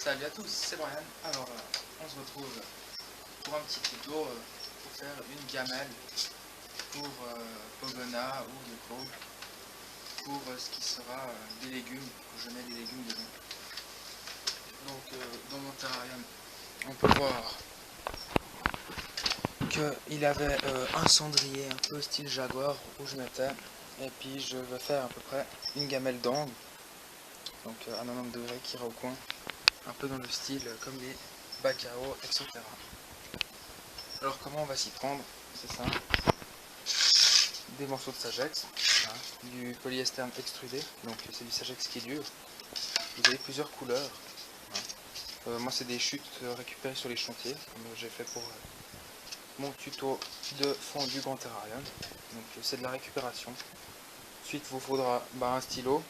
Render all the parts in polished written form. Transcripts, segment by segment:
Salut à tous, c'est Brian. Alors, on se retrouve pour un petit tuto pour faire une gamelle pour Pogona ou Yoko pour ce qui sera des légumes, que je mets des légumes dedans. Donc, dans mon terrarium, on peut voir qu'il avait un cendrier un peu style Jaguar où je mettais, et puis je vais faire à peu près une gamelle d'angle, donc à 90 degrés qui ira au coin, un peu dans le style comme les Bacao, etc. Alors comment on va s'y prendre? C'est simple. Des morceaux de Sagex, hein, du polyester extrudé, donc c'est du Sagex qui est dur. Vous avez plusieurs couleurs. Hein. Moi c'est des chutes récupérées sur les chantiers, comme j'ai fait pour mon tuto de fond du grand terrarium. Donc c'est de la récupération. Ensuite vous faudra un stylo,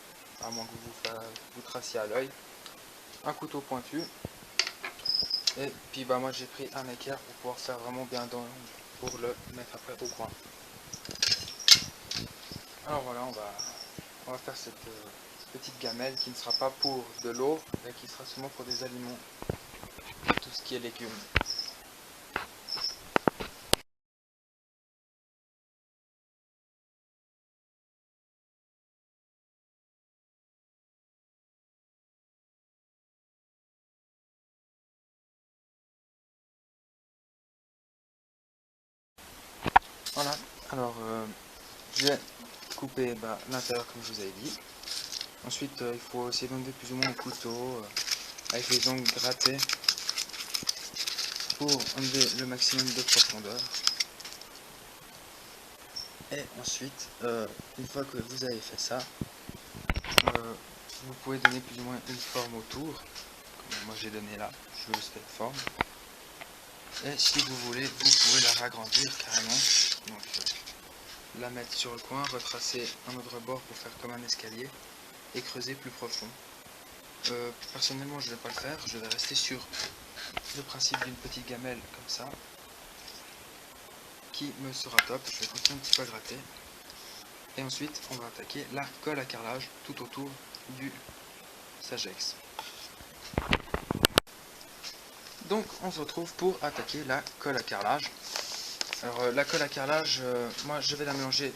à moins que vous traciez à l'œil, un couteau pointu, et puis moi j'ai pris un équerre pour pouvoir faire vraiment bien dans, pour le mettre après au coin. Alors voilà, on va faire cette petite gamelle qui ne sera pas pour de l'eau, mais qui sera seulement pour des aliments, tout ce qui est légumes. Voilà, alors j'ai coupé l'intérieur comme je vous avais dit. Ensuite il faut essayer d'enlever plus ou moins le couteau avec les ongles grattés pour enlever le maximum de profondeur. Et ensuite, une fois que vous avez fait ça, vous pouvez donner plus ou moins une forme autour. Comme moi j'ai donné là, je veux cette forme. Et si vous voulez, vous pouvez la ragrandir carrément. Donc la mettre sur le coin, retracer un autre bord pour faire comme un escalier et creuser plus profond. Personnellement je ne vais pas le faire, je vais rester sur le principe d'une petite gamelle comme ça qui me sera top. Je vais continuer un petit peu à gratter et ensuite on va attaquer la colle à carrelage tout autour du Sagex. Donc on se retrouve pour attaquer la colle à carrelage. Alors la colle à carrelage, moi je vais la mélanger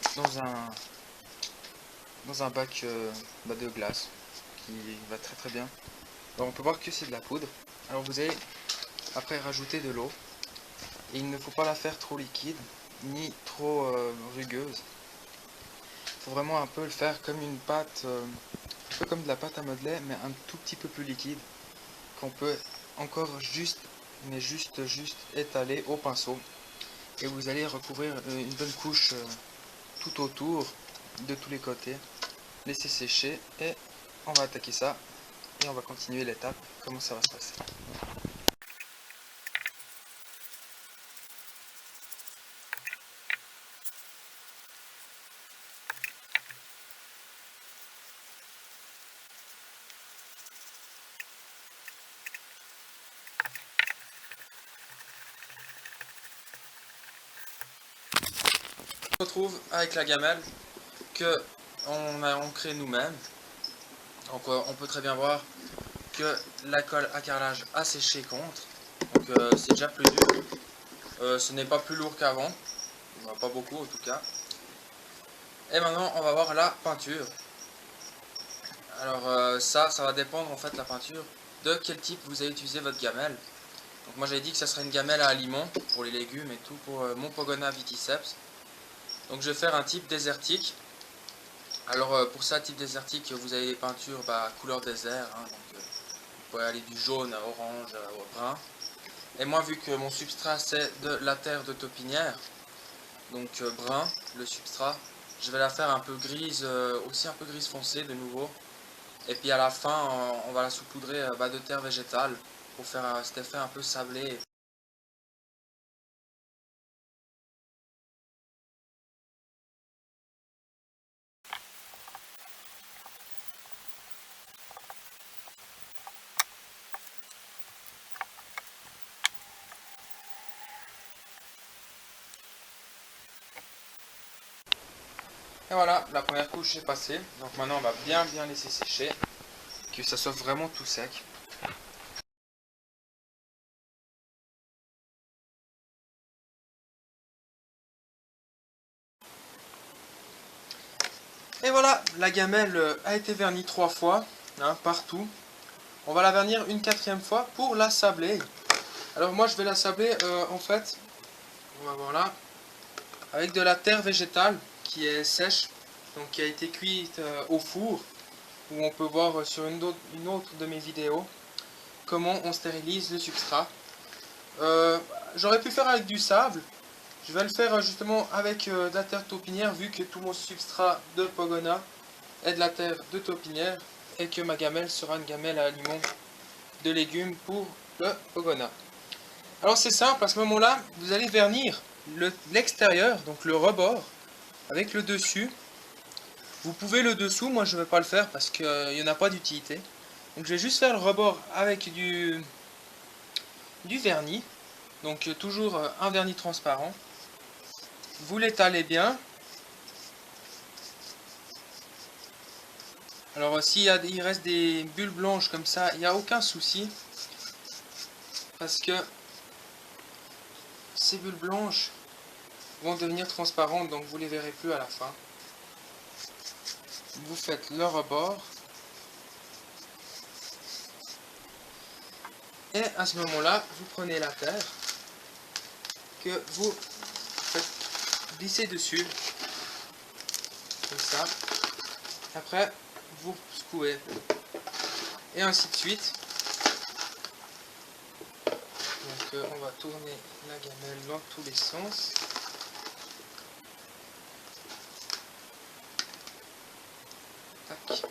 dans un bac de glace qui va très très bien. Alors on peut voir que c'est de la poudre. Alors vous allez après rajouter de l'eau. Et il ne faut pas la faire trop liquide ni trop rugueuse. Il faut vraiment un peu le faire comme une pâte, un peu comme de la pâte à modeler, mais un tout petit peu plus liquide, qu'on peut encore juste étaler au pinceau. Et vous allez recouvrir une bonne couche tout autour, de tous les côtés, laisser sécher et on va attaquer ça et on va continuer l'étape, comment ça va se passer. On se retrouve avec la gamelle que on a ancrée nous-mêmes. Donc on peut très bien voir que la colle à carrelage a séché contre. Donc c'est déjà plus dur. Ce n'est pas plus lourd qu'avant. Pas beaucoup en tout cas. Et maintenant on va voir la peinture. Alors ça va dépendre en fait la peinture de quel type vous avez utilisé votre gamelle. Donc moi j'avais dit que ça serait une gamelle à limon pour les légumes et tout pour mon Pogona Viticeps. Donc je vais faire un type désertique. Alors pour ça, type désertique, vous avez des peintures couleur désert, hein, donc vous pouvez aller du jaune à orange au brun. Et moi, vu que mon substrat c'est de la terre de taupinière, donc brun, le substrat, je vais la faire un peu grise, aussi un peu grise foncée de nouveau. Et puis à la fin, on va la saupoudrer de terre végétale pour faire cet effet un peu sablé. Et voilà, la première couche est passée. Donc maintenant on va bien laisser sécher, que ça soit vraiment tout sec. Et voilà, la gamelle a été vernie 3 fois, hein, partout. On va la vernir une 4e fois pour la sabler. Alors moi je vais la sabler en fait, on va voir là, avec de la terre végétale qui est sèche, donc qui a été cuite au four, où on peut voir sur une autre de mes vidéos comment on stérilise le substrat. J'aurais pu faire avec du sable. Je vais le faire justement avec de la terre taupinière, vu que tout mon substrat de Pogona est de la terre de taupinière et que ma gamelle sera une gamelle à aliments de légumes pour le Pogona. Alors c'est simple, à ce moment-là, vous allez vernir l'extérieur, donc le rebord, avec le dessus. Vous pouvez le dessous, moi je ne vais pas le faire parce qu'il n'y en a pas d'utilité. Donc je vais juste faire le rebord avec du vernis, donc toujours un vernis transparent. Vous l'étalez bien. Alors il reste des bulles blanches comme ça, il n'y a aucun souci. Parce que ces bulles blanches vont devenir transparentes, donc vous ne les verrez plus à la fin. Vous faites le rebord. Et à ce moment-là, vous prenez la terre que vous faites glisser dessus, comme ça. Après, vous secouez. Et ainsi de suite. Donc on va tourner la gamelle dans tous les sens. Tac.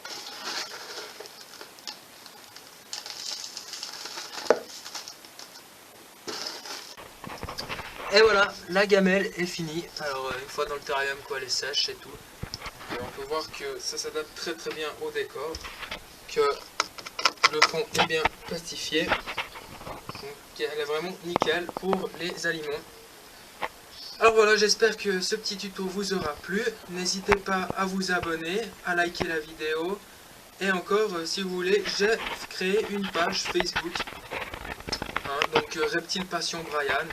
Et voilà, la gamelle est finie. Alors une fois dans le terrarium, quoi, elle est sèche et tout. Donc, on peut voir que ça s'adapte très très bien au décor, que le fond est bien plastifié. Donc elle est vraiment nickel pour les aliments. Alors voilà, j'espère que ce petit tuto vous aura plu. N'hésitez pas à vous abonner, à liker la vidéo. Et encore, si vous voulez, j'ai créé une page Facebook. Hein, donc Reptile Passion Brian.